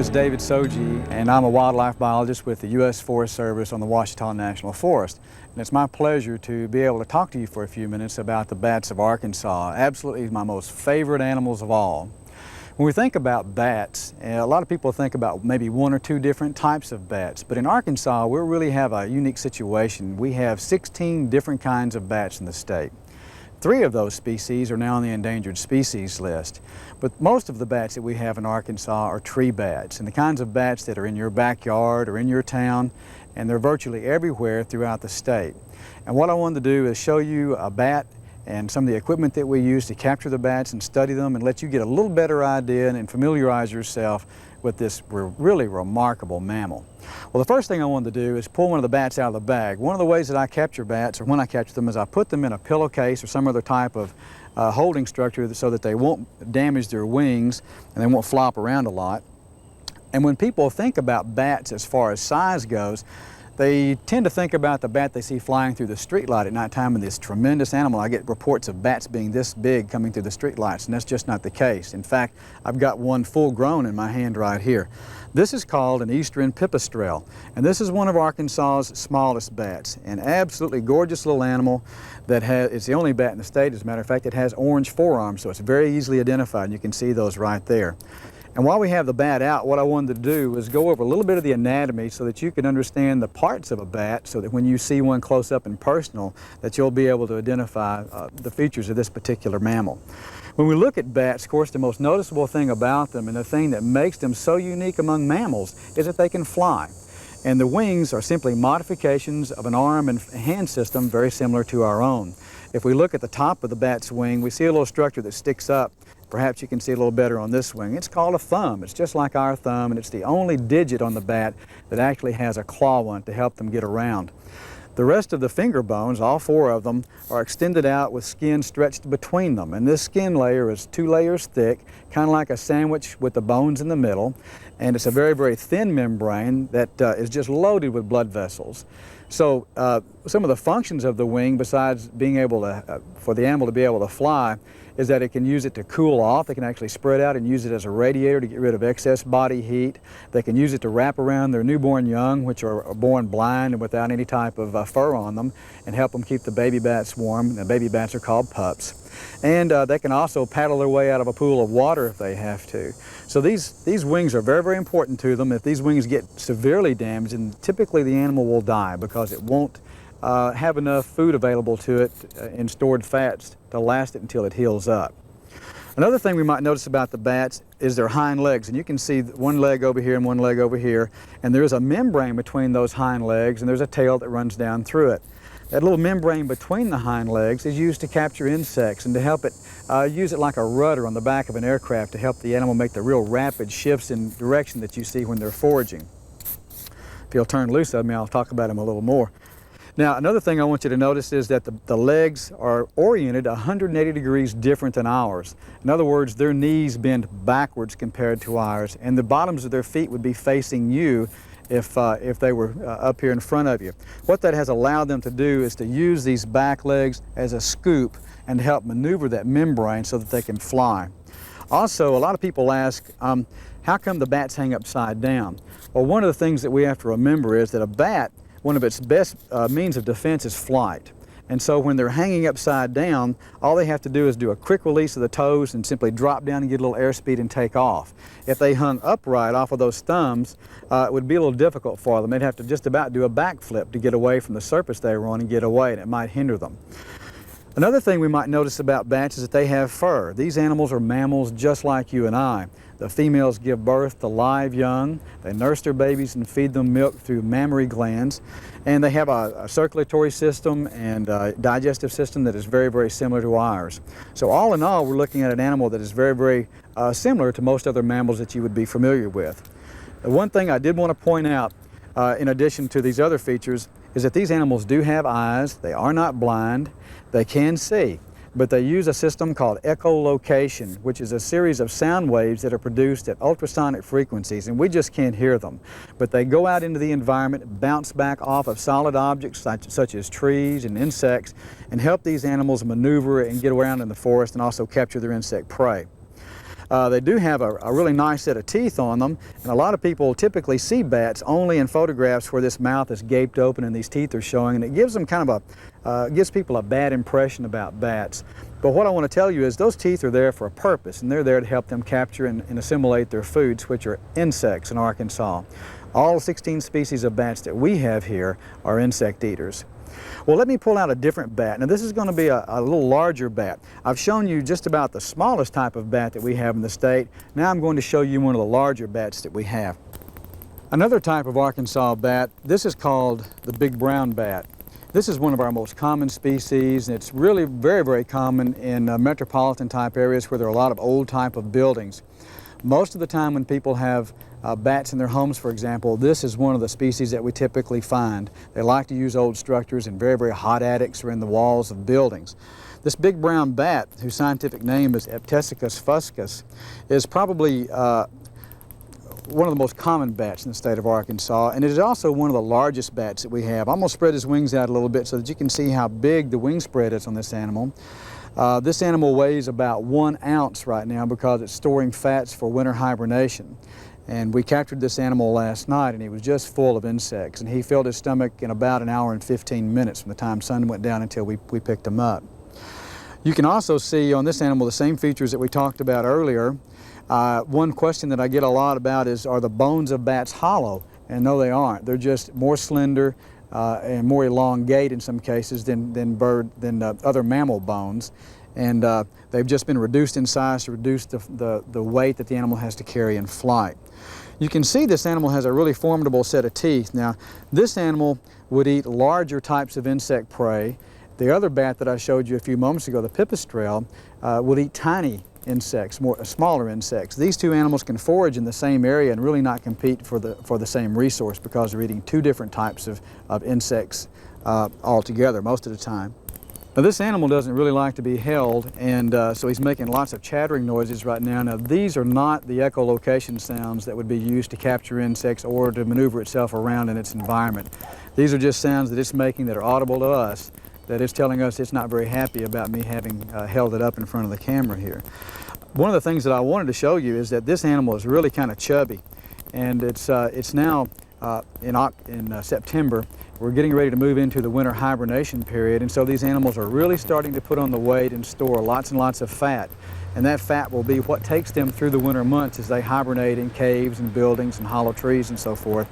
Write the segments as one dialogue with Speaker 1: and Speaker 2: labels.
Speaker 1: is David Soji, and I'm a wildlife biologist with the U.S. Forest Service on the Ouachita National Forest. And it's my pleasure to be able to talk to you for a few minutes about the bats of Arkansas. Absolutely my most favorite animals of all. When we think about bats, a lot of people think about maybe one or two different types of bats, but in Arkansas we really have a unique situation. We have 16 different kinds of bats in the state. 3 of those species are now on the endangered species list. But most of the bats that we have in Arkansas are tree bats, and the kinds of bats that are in your backyard or in your town, and they're virtually everywhere throughout the state. And what I wanted to do is show you a bat and some of the equipment that we use to capture the bats and study them and let you get a little better idea and familiarize yourself with this really remarkable mammal. Well, the first thing I wanted to do is pull one of the bats out of the bag. One of the ways that I capture bats, or when I capture them, is I put them in a pillowcase or some other type of holding structure so that they won't damage their wings and they won't flop around a lot. And when people think about bats as far as size goes, they tend to think about the bat they see flying through the streetlight at nighttime and this tremendous animal. I get reports of bats being this big coming through the streetlights, and that's just not the case. In fact, I've got one full grown in my hand right here. This is called an eastern pipistrelle, and this is one of Arkansas's smallest bats. An absolutely gorgeous little animal that it's the only bat in the state, as a matter of fact. It has orange forearms, so it's very easily identified, and you can see those right there. And while we have the bat out, what I wanted to do was go over a little bit of the anatomy so that you can understand the parts of a bat, so that when you see one close up and personal, that you'll be able to identify the features of this particular mammal. When we look at bats, of course, the most noticeable thing about them and the thing that makes them so unique among mammals is that they can fly. And the wings are simply modifications of an arm and hand system very similar to our own. If we look at the top of the bat's wing, we see a little structure that sticks up. Perhaps you can see a little better on this wing. It's called a thumb. It's just like our thumb, and it's the only digit on the bat that actually has a claw on it to help them get around. The rest of the finger bones, all 4 of them, are extended out with skin stretched between them. And this skin layer is 2 layers thick, kind of like a sandwich with the bones in the middle. And it's a very, very thin membrane that is just loaded with blood vessels. So some of the functions of the wing, besides being able to, for the animal to be able to fly, is that it can use it to cool off. They can actually spread out and use it as a radiator to get rid of excess body heat. They can use it to wrap around their newborn young, which are born blind and without any type of fur on them, and help them keep the baby bats warm. The baby bats are called pups. And they can also paddle their way out of a pool of water if they have to. So these wings are very, very important to them. If these wings get severely damaged, then typically the animal will die because it won't have enough food available to it in stored fats to last it until it heals up. Another thing we might notice about the bats is their hind legs, and you can see one leg over here and one leg over here, and there's a membrane between those hind legs, and there's a tail that runs down through it. That little membrane between the hind legs is used to capture insects and to help it use it like a rudder on the back of an aircraft to help the animal make the real rapid shifts in direction that you see when they're foraging. If you'll turn loose of me, I'll talk about them a little more. Now, another thing I want you to notice is that the legs are oriented 180 degrees different than ours. In other words, their knees bend backwards compared to ours, and the bottoms of their feet would be facing you if they were up here in front of you. What that has allowed them to do is to use these back legs as a scoop and help maneuver that membrane so that they can fly. Also, a lot of people ask, how come the bats hang upside down? Well, one of the things that we have to remember is that a bat, one of its best means of defense is flight. And so when they're hanging upside down, all they have to do is do a quick release of the toes and simply drop down and get a little airspeed and take off. If they hung upright off of those thumbs, it would be a little difficult for them. They'd have to just about do a backflip to get away from the surface they were on and get away, and it might hinder them. Another thing we might notice about bats is that they have fur. These animals are mammals just like you and I. The females give birth to live young. They nurse their babies and feed them milk through mammary glands. And they have a circulatory system and a digestive system that is very, very similar to ours. So all in all, we're looking at an animal that is very, very similar to most other mammals that you would be familiar with. The one thing I did want to point out, in addition to these other features, is that these animals do have eyes. They are not blind. They can see. But they use a system called echolocation, which is a series of sound waves that are produced at ultrasonic frequencies, and we just can't hear them. But they go out into the environment, bounce back off of solid objects such as trees and insects, and help these animals maneuver and get around in the forest and also capture their insect prey. They do have a really nice set of teeth on them, and a lot of people typically see bats only in photographs where this mouth is gaped open and these teeth are showing, and it gives them kind of gives people a bad impression about bats. But what I want to tell you is those teeth are there for a purpose, and they're there to help them capture and assimilate their foods, which are insects in Arkansas. All 16 species of bats that we have here are insect eaters. Well, let me pull out a different bat. Now, this is going to be a little larger bat. I've shown you just about the smallest type of bat that we have in the state. Now I'm going to show you one of the larger bats that we have. Another type of Arkansas bat, this is called the big brown bat. This is one of our most common species, and it's really very, very common in metropolitan type areas where there are a lot of old type of buildings. Most of the time when people have bats in their homes, for example, this is one of the species that we typically find. They like to use old structures in very, very hot attics or in the walls of buildings. This big brown bat, whose scientific name is Eptesicus fuscus, is probably one of the most common bats in the state of Arkansas, and it is also one of the largest bats that we have. I'm going to spread his wings out a little bit so that you can see how big the wing spread is on this animal. This animal weighs about 1 ounce right now because it's storing fats for winter hibernation. And we captured this animal last night, and he was just full of insects, and he filled his stomach in about 1 hour and 15 minutes from the time sun went down until we picked him up. You can also see on this animal the same features that we talked about earlier. One question that I get a lot about is, are the bones of bats hollow? And no, they aren't. They're just more slender and more elongate in some cases than other mammal bones. And they've just been reduced in size to reduce the weight that the animal has to carry in flight. You can see this animal has a really formidable set of teeth. Now, this animal would eat larger types of insect prey. The other bat that I showed you a few moments ago, the pipistrelle, would eat tiny insects, smaller insects. These two animals can forage in the same area and really not compete for the same resource because they're eating two different types of insects altogether most of the time. Now, this animal doesn't really like to be held, and so he's making lots of chattering noises right now. Now, these are not the echolocation sounds that would be used to capture insects or to maneuver itself around in its environment. These are just sounds that it's making that are audible to us, that it's telling us it's not very happy about me having held it up in front of the camera here. One of the things that I wanted to show you is that this animal is really kind of chubby, and it's now in September. We're getting ready to move into the winter hibernation period, and so these animals are really starting to put on the weight and store lots and lots of fat. And that fat will be what takes them through the winter months as they hibernate in caves and buildings and hollow trees and so forth,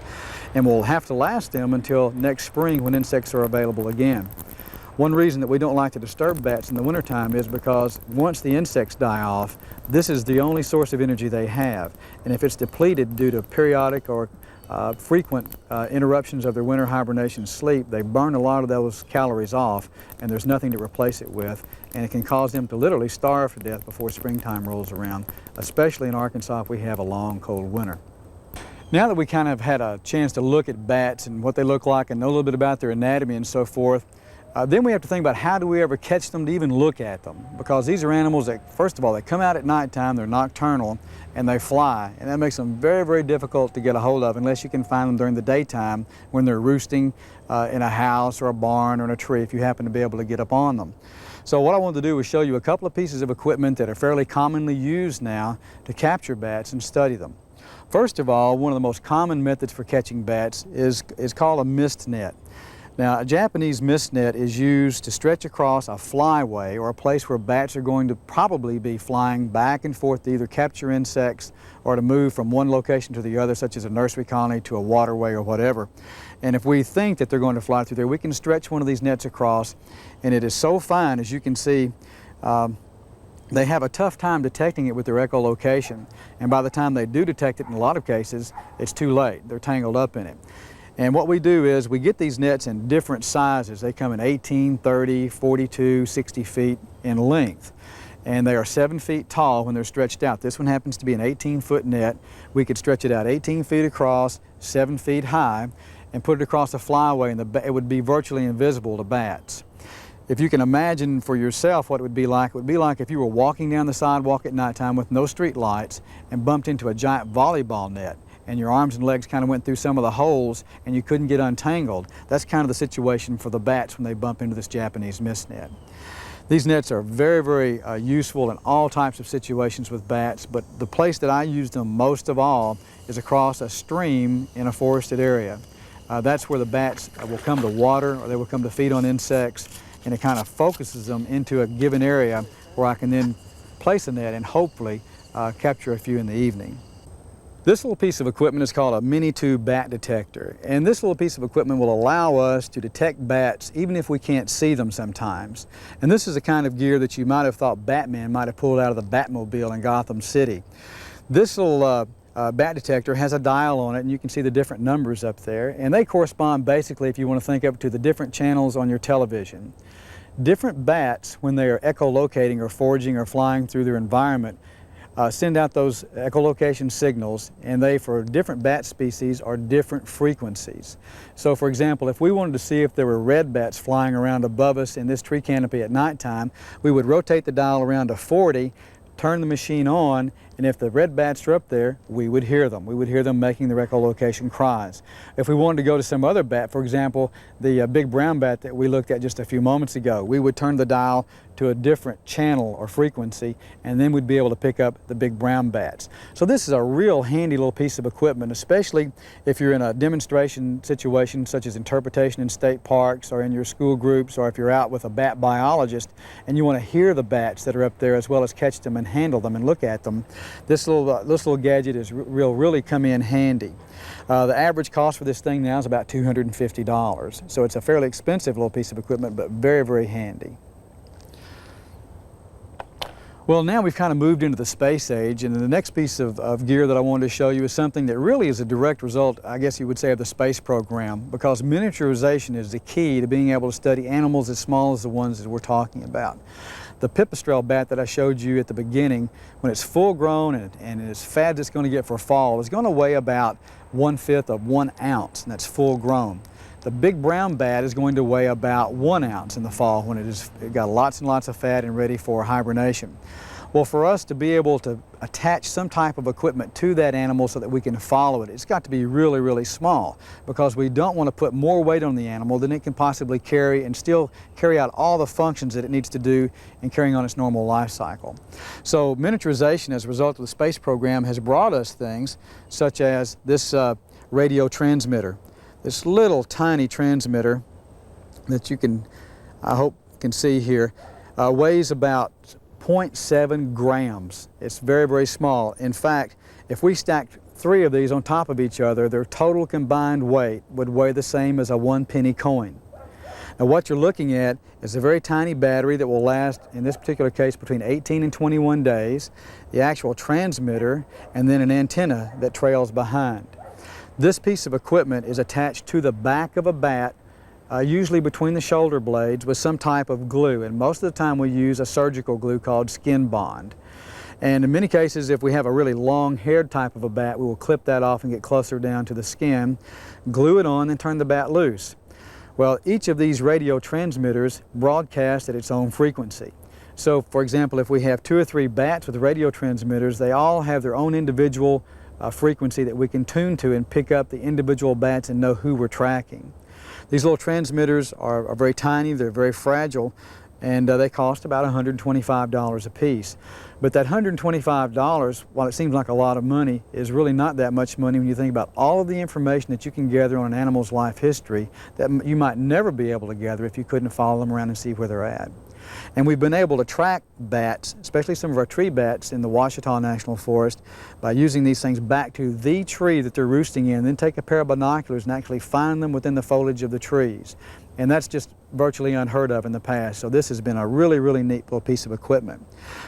Speaker 1: and will have to last them until next spring when insects are available again. One reason that we don't like to disturb bats in the wintertime is because once the insects die off, this is the only source of energy they have. And if it's depleted due to periodic or frequent interruptions of their winter hibernation sleep, they burn a lot of those calories off, and there's nothing to replace it with, and it can cause them to literally starve to death before springtime rolls around, especially in Arkansas if we have a long, cold winter. Now that we kind of had a chance to look at bats and what they look like and know a little bit about their anatomy and so forth, then we have to think about how do we ever catch them to even look at them, because these are animals that, first of all, they come out at nighttime, they're nocturnal, and they fly, and that makes them very, very difficult to get a hold of unless you can find them during the daytime when they're roosting in a house or a barn or in a tree, if you happen to be able to get up on them. So what I wanted to do was show you a couple of pieces of equipment that are fairly commonly used now to capture bats and study them. First of all, one of the most common methods for catching bats is called a mist net. Now, a Japanese mist net is used to stretch across a flyway, or a place where bats are going to probably be flying back and forth to either capture insects or to move from one location to the other, such as a nursery colony to a waterway or whatever. And if we think that they're going to fly through there, we can stretch one of these nets across, and it is so fine, as you can see. They have a tough time detecting it with their echolocation, and by the time they do detect it, in a lot of cases, it's too late. They're tangled up in it. And what we do is we get these nets in different sizes. They come in 18, 30, 42, 60 feet in length. And they are 7 feet tall when they're stretched out. This one happens to be an 18-foot net. We could stretch it out 18 feet across, 7 feet high, and put it across a flyway, and it would be virtually invisible to bats. If you can imagine for yourself what it would be like if you were walking down the sidewalk at nighttime with no street lights and bumped into a giant volleyball net, and your arms and legs kind of went through some of the holes and you couldn't get untangled. That's kind of the situation for the bats when they bump into this Japanese mist net. These nets are very, very useful in all types of situations with bats, but the place that I use them most of all is across a stream in a forested area. That's where the bats will come to water, or they will come to feed on insects, and it kind of focuses them into a given area where I can then place a net and hopefully capture a few in the evening. This little piece of equipment is called a mini tube bat detector, and this little piece of equipment will allow us to detect bats even if we can't see them sometimes. And this is the kind of gear that you might have thought Batman might have pulled out of the Batmobile in Gotham City. This little bat detector has a dial on it, and you can see the different numbers up there, and they correspond basically, if you want to think of it, to the different channels on your television. Different bats, when they are echolocating or foraging or flying through their environment, send out those echolocation signals, and they, for different bat species, are different frequencies. So for example, if we wanted to see if there were red bats flying around above us in this tree canopy at nighttime, we would rotate the dial around to 40, turn the machine on, and if the red bats are up there, we would hear them. We would hear them making their echolocation cries. If we wanted to go to some other bat, for example, the big brown bat that we looked at just a few moments ago, we would turn the dial to a different channel or frequency, and then we'd be able to pick up the big brown bats. So this is a real handy little piece of equipment, especially if you're in a demonstration situation such as interpretation in state parks or in your school groups, or if you're out with a bat biologist and you want to hear the bats that are up there as well as catch them and handle them and look at them. This little gadget is really come in handy. The average cost for this thing now is about $250. So it's a fairly expensive little piece of equipment, but very, very handy. Well, now we've kind of moved into the space age, and the next piece of gear that I wanted to show you is something that really is a direct result, I guess you would say, of the space program, because miniaturization is the key to being able to study animals as small as the ones that we're talking about. The pipistrelle bat that I showed you at the beginning, when it's full grown and as fat as it's going to get for fall, is going to weigh about 1/5 of 1 ounce, and that's full grown. The big brown bat is going to weigh about 1 ounce in the fall when it got lots and lots of fat and ready for hibernation. Well, for us to be able to attach some type of equipment to that animal so that we can follow it, it's got to be really, really small, because we don't want to put more weight on the animal than it can possibly carry and still carry out all the functions that it needs to do in carrying on its normal life cycle. So miniaturization, as a result of the space program, has brought us things such as this radio transmitter. This little tiny transmitter that you can, I hope, can see here, weighs about 0.7 grams. It's very, very small. In fact, if we stacked 3 of these on top of each other, their total combined weight would weigh the same as a 1-penny coin. Now what you're looking at is a very tiny battery that will last, in this particular case, between 18 and 21 days, the actual transmitter, and then an antenna that trails behind. This piece of equipment is attached to the back of a bat, usually between the shoulder blades, with some type of glue, and most of the time we use a surgical glue called Skin Bond. And in many cases, if we have a really long-haired type of a bat, we will clip that off and get closer down to the skin, glue it on, and turn the bat loose. Well, each of these radio transmitters broadcast at its own frequency. So, for example, if we have 2 or 3 bats with radio transmitters, they all have their own individual frequency that we can tune to and pick up the individual bats and know who we're tracking. These little transmitters are very tiny, they're very fragile, and they cost about $125 a piece. But that $125, while it seems like a lot of money, is really not that much money when you think about all of the information that you can gather on an animal's life history that you might never be able to gather if you couldn't follow them around and see where they're at. And we've been able to track bats, especially some of our tree bats in the Ouachita National Forest, by using these things back to the tree that they're roosting in, then take a pair of binoculars and actually find them within the foliage of the trees. And that's just virtually unheard of in the past. So this has been a really, really neat little piece of equipment.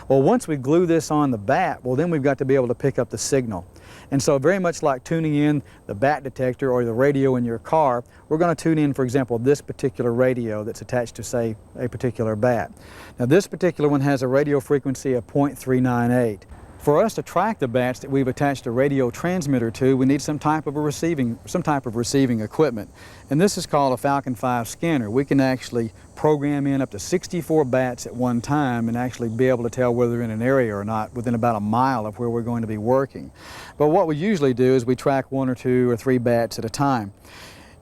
Speaker 1: Well, once we glue this on the bat, well, then we've got to be able to pick up the signal. And so very much like tuning in the bat detector or the radio in your car, we're going to tune in, for example, this particular radio that's attached to, say, a particular bat. Now this particular one has a radio frequency of 0.398. For us to track the bats that we've attached a radio transmitter to, we need some type of receiving equipment. And this is called a Falcon 5 scanner. We can actually program in up to 64 bats at one time and actually be able to tell whether they're in an area or not within about a mile of where we're going to be working. But what we usually do is we track 1 or 2 or 3 bats at a time.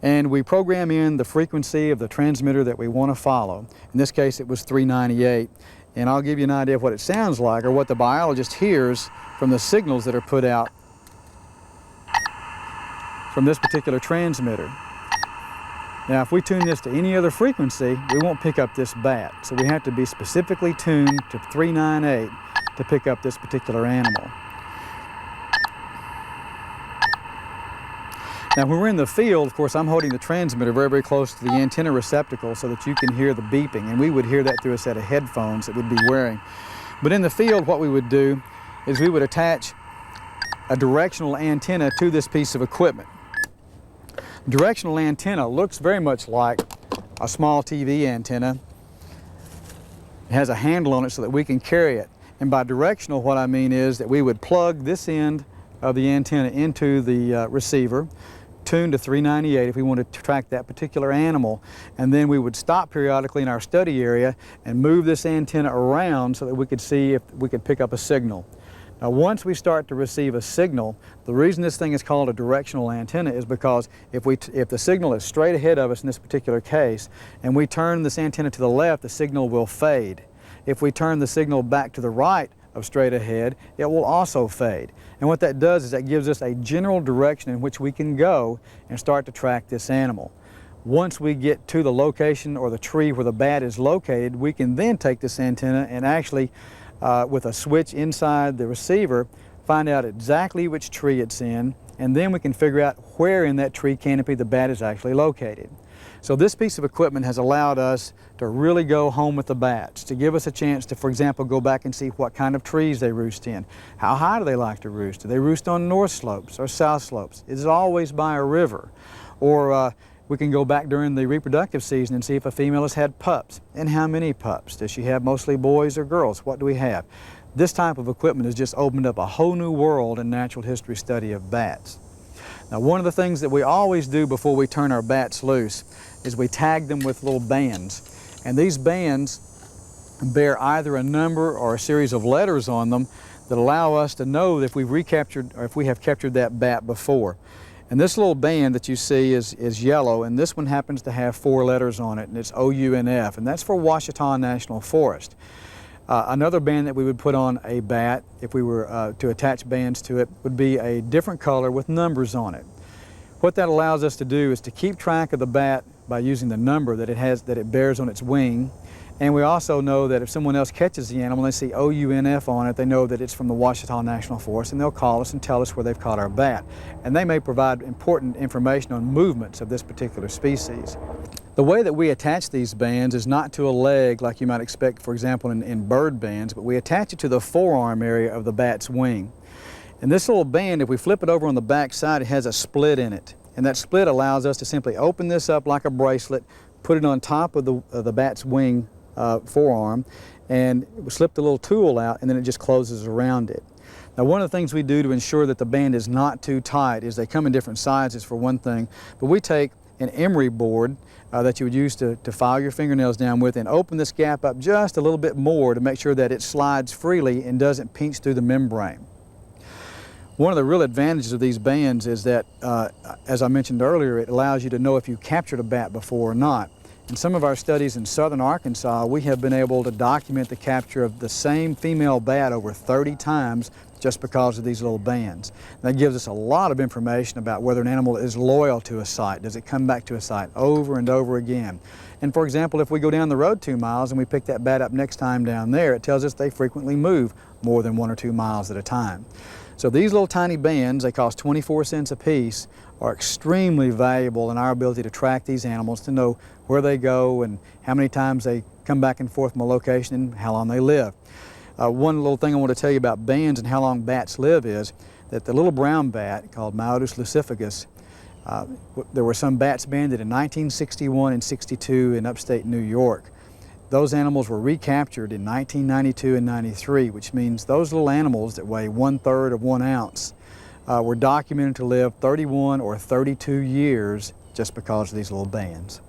Speaker 1: and we program in the frequency of the transmitter that we want to follow. In this case it was 398, and I'll give you an idea of what it sounds like or what the biologist hears from the signals that are put out from this particular transmitter. Now if we tune this to any other frequency, we won't pick up this bat, so we have to be specifically tuned to 398 to pick up this particular animal. Now when we're in the field, of course, I'm holding the transmitter very, very close to the antenna receptacle so that you can hear the beeping, and we would hear that through a set of headphones that we'd be wearing. But in the field, what we would do is we would attach a directional antenna to this piece of equipment. Directional antenna looks very much like a small TV antenna. It has a handle on it so that we can carry it. And by directional, what I mean is that we would plug this end of the antenna into the receiver, tune to 398 if we wanted to track that particular animal, and then we would stop periodically in our study area and move this antenna around so that we could see if we could pick up a signal. Now once we start to receive a signal, the reason this thing is called a directional antenna is because if the signal is straight ahead of us in this particular case, and we turn this antenna to the left, the signal will fade. If we turn the signal back to the right of straight ahead, it will also fade. And what that does is that gives us a general direction in which we can go and start to track this animal. Once we get to the location or the tree where the bat is located, we can then take this antenna and actually, with a switch inside the receiver, find out exactly which tree it's in, and then we can figure out where in that tree canopy the bat is actually located. So this piece of equipment has allowed us to really go home with the bats, to give us a chance to, for example, go back and see what kind of trees they roost in. How high do they like to roost? Do they roost on north slopes or south slopes? Is it always by a river? Or we can go back during the reproductive season and see if a female has had pups, and how many pups. Does she have mostly boys or girls? What do we have? This type of equipment has just opened up a whole new world in natural history study of bats. Now one of the things that we always do before we turn our bats loose is we tag them with little bands. And these bands bear either a number or a series of letters on them that allow us to know if we've recaptured or if we have captured that bat before. And this little band that you see is yellow, and this one happens to have 4 letters on it, and it's OUNF, and that's for Ouachita National Forest. Another band that we would put on a bat, if we were to attach bands to it, would be a different color with numbers on it. What that allows us to do is to keep track of the bat by using the number that it bears on its wing. And we also know that if someone else catches the animal and they see OUNF on it, they know that it's from the Ouachita National Forest, and they'll call us and tell us where they've caught our bat. And they may provide important information on movements of this particular species. The way that we attach these bands is not to a leg like you might expect, for example, in bird bands, but we attach it to the forearm area of the bat's wing. And this little band, if we flip it over on the back side, it has a split in it. And that split allows us to simply open this up like a bracelet, put it on top of the bat's wing forearm, and slip the little tool out, and then it just closes around it. Now one of the things we do to ensure that the band is not too tight is they come in different sizes for one thing, but we take an emery board that you would use to file your fingernails down with and open this gap up just a little bit more to make sure that it slides freely and doesn't pinch through the membrane. One of the real advantages of these bands is that, as I mentioned earlier, it allows you to know if you captured a bat before or not. In some of our studies in southern Arkansas, we have been able to document the capture of the same female bat over 30 times just because of these little bands. That gives us a lot of information about whether an animal is loyal to a site. Does it come back to a site over and over again? And for example, if we go down the road 2 miles and we pick that bat up next time down there, it tells us they frequently move more than 1 or 2 miles at a time. So these little tiny bands, they cost 24 cents a piece, are extremely valuable in our ability to track these animals, to know where they go and how many times they come back and forth from a location and how long they live. One little thing I want to tell you about bands and how long bats live is that the little brown bat called Myotis lucificus, there were some bats banded in 1961 and 62 in upstate New York. Those animals were recaptured in 1992 and 93, which means those little animals that weigh 1/3 of 1 ounce were documented to live 31 or 32 years just because of these little bands.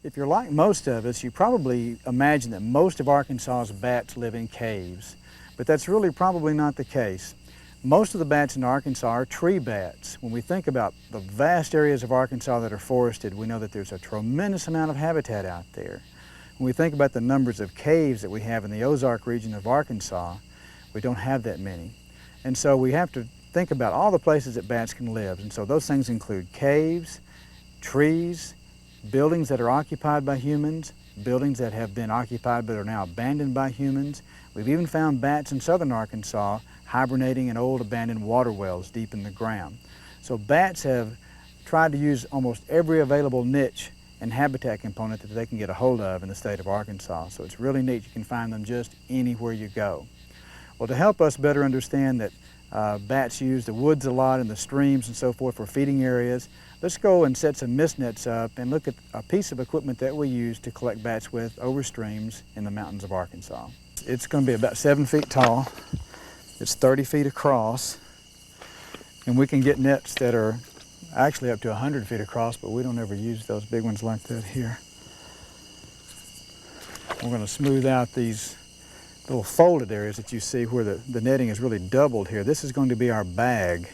Speaker 1: If you're like most of us, you probably imagine that most of Arkansas's bats live in caves, but that's really probably not the case. Most of the bats in Arkansas are tree bats. When we think about the vast areas of Arkansas that are forested, we know that there's a tremendous amount of habitat out there. When we think about the numbers of caves that we have in the Ozark region of Arkansas, we don't have that many. And so we have to think about all the places that bats can live. And so those things include caves, trees, buildings that are occupied by humans, buildings that have been occupied but are now abandoned by humans. We've even found bats in southern Arkansas hibernating in old abandoned water wells deep in the ground. So bats have tried to use almost every available niche and habitat component that they can get a hold of in the state of Arkansas. So it's really neat. You can find them just anywhere you go. Well, to help us better understand that bats use the woods a lot and the streams and so forth for feeding areas, let's go and set some mist nets up and look at a piece of equipment that we use to collect bats with over streams in the mountains of Arkansas. It's going to be about 7 feet tall. It's 30 feet across, and we can get nets that are actually up to 100 feet across, but we don't ever use those big ones like that here. We're going to smooth out these little folded areas that you see where the netting is really doubled here. This is going to be our bag.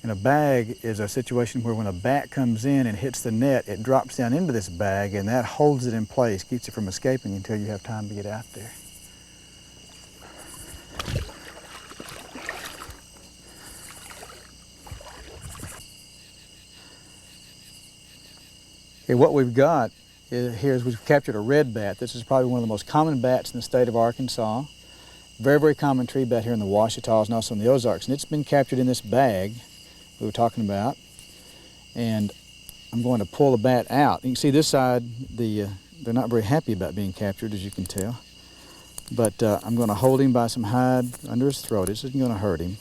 Speaker 1: And a bag is a situation where when a bat comes in and hits the net, it drops down into this bag, and that holds it in place, keeps it from escaping until you have time to get out there. Okay, what we've got here is we've captured a red bat. This is probably one of the most common bats in the state of Arkansas. Very, very common tree bat here in the Ouachitas and also in the Ozarks. And it's been captured in this bag we were talking about. And I'm going to pull the bat out. You can see this side, they're not very happy about being captured, as you can tell. But I'm going to hold him by some hide under his throat. This isn't going to hurt him.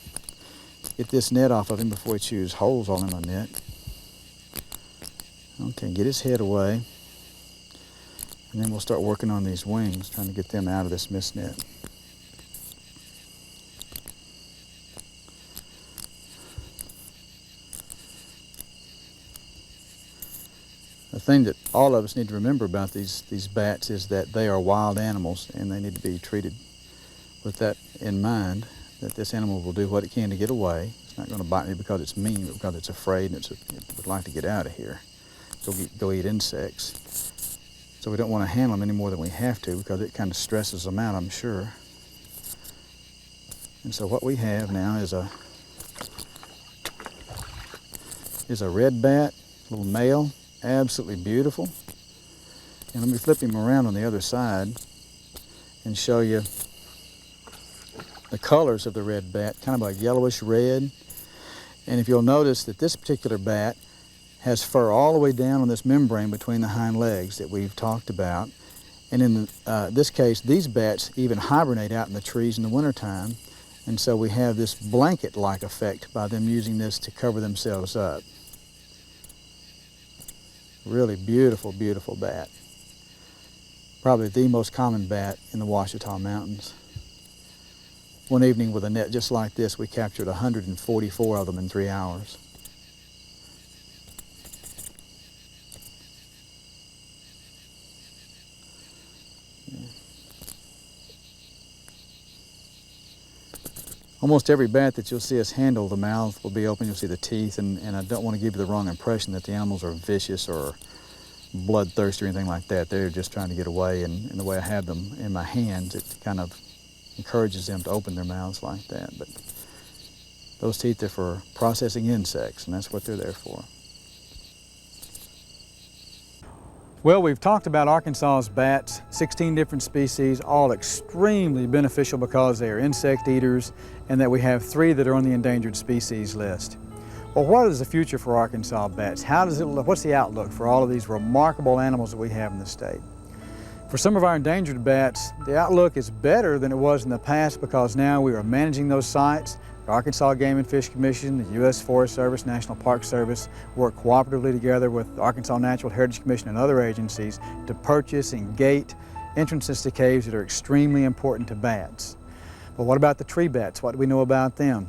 Speaker 1: Get this net off of him before he chews holes all in my net. Okay, get his head away, and then we'll start working on these wings, trying to get them out of this mist net. The thing that all of us need to remember about these bats is that they are wild animals, and they need to be treated with that in mind, that this animal will do what it can to get away. It's not going to bite me because it's mean, but because it's afraid and it would like to get out of here. Go eat insects. So we don't want to handle them any more than we have to because it kind of stresses them out, I'm sure. And so what we have now is a red bat, little male, absolutely beautiful. And let me flip him around on the other side and show you the colors of the red bat, kind of a yellowish red. And if you'll notice that this particular bat has fur all the way down on this membrane between the hind legs that we've talked about. And in this case, these bats even hibernate out in the trees in the wintertime. And so we have this blanket-like effect by them using this to cover themselves up. Really beautiful, beautiful bat. Probably the most common bat in the Ouachita Mountains. One evening with a net just like this, we captured 144 of them in 3 hours. Almost every bat that you'll see us handle, the mouth will be open, you'll see the teeth, and I don't want to give you the wrong impression that the animals are vicious or bloodthirsty or anything like that. They're just trying to get away, and the way I have them in my hands, it kind of encourages them to open their mouths like that. But those teeth are for processing insects, and that's what they're there for. Well, we've talked about Arkansas's bats, 16 different species, all extremely beneficial because they are insect eaters, and that we have 3 that are on the endangered species list. Well, what is the future for Arkansas bats? How does it look? What's the outlook for all of these remarkable animals that we have in the state? For some of our endangered bats, the outlook is better than it was in the past because now we are managing those sites. The Arkansas Game and Fish Commission, the U.S. Forest Service, National Park Service work cooperatively together with the Arkansas Natural Heritage Commission and other agencies to purchase and gate entrances to caves that are extremely important to bats. But what about the tree bats? What do we know about them?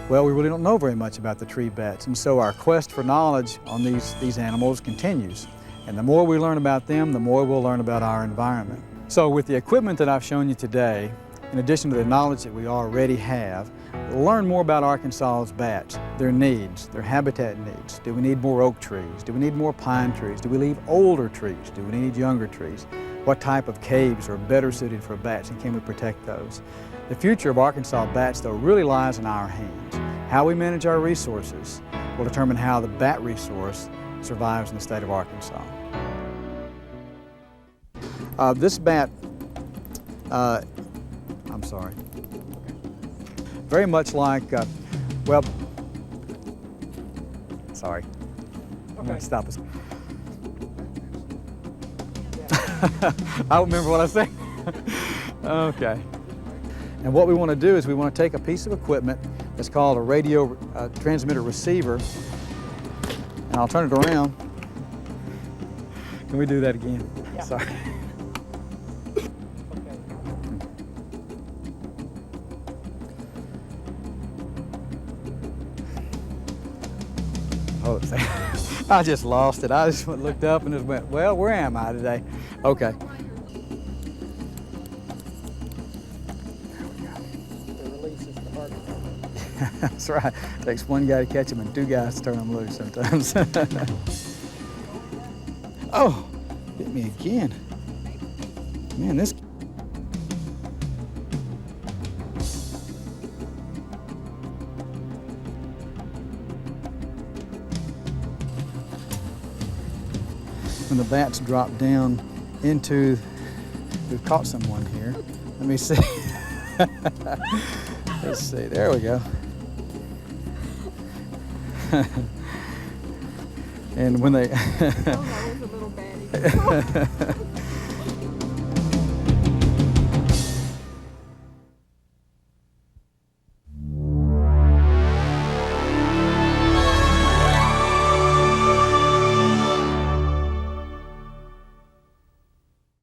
Speaker 1: Well, we really don't know very much about the tree bats, and so our quest for knowledge on these animals continues. And the more we learn about them, the more we'll learn about our environment. So with the equipment that I've shown you today, in addition to the knowledge that we already have, learn more about Arkansas's bats, their needs, their habitat needs. Do we need more oak trees? Do we need more pine trees? Do we leave older trees? Do we need younger trees? What type of caves are better suited for bats, and can we protect those? The future of Arkansas bats, though, really lies in our hands. How we manage our resources will determine how the bat resource survives in the state of Arkansas. This bat, I'm sorry, very much like, well, sorry, I'm going to stop us. I don't remember what I said. Okay. And what we want to do is we want to take a piece of equipment that's called a radio transmitter receiver, and I'll turn it around. Can we do that again? Yeah. Sorry. Oh, I just lost it. I just looked up and just went, well, where am I today? Okay. That's right. It takes one guy to catch them and two guys to turn them loose sometimes. Oh, hit me again. Man, this. When the bats drop down into, we've caught someone here. Let me see. Let's see, there we go. And when they
Speaker 2: Oh, that was a little baddie.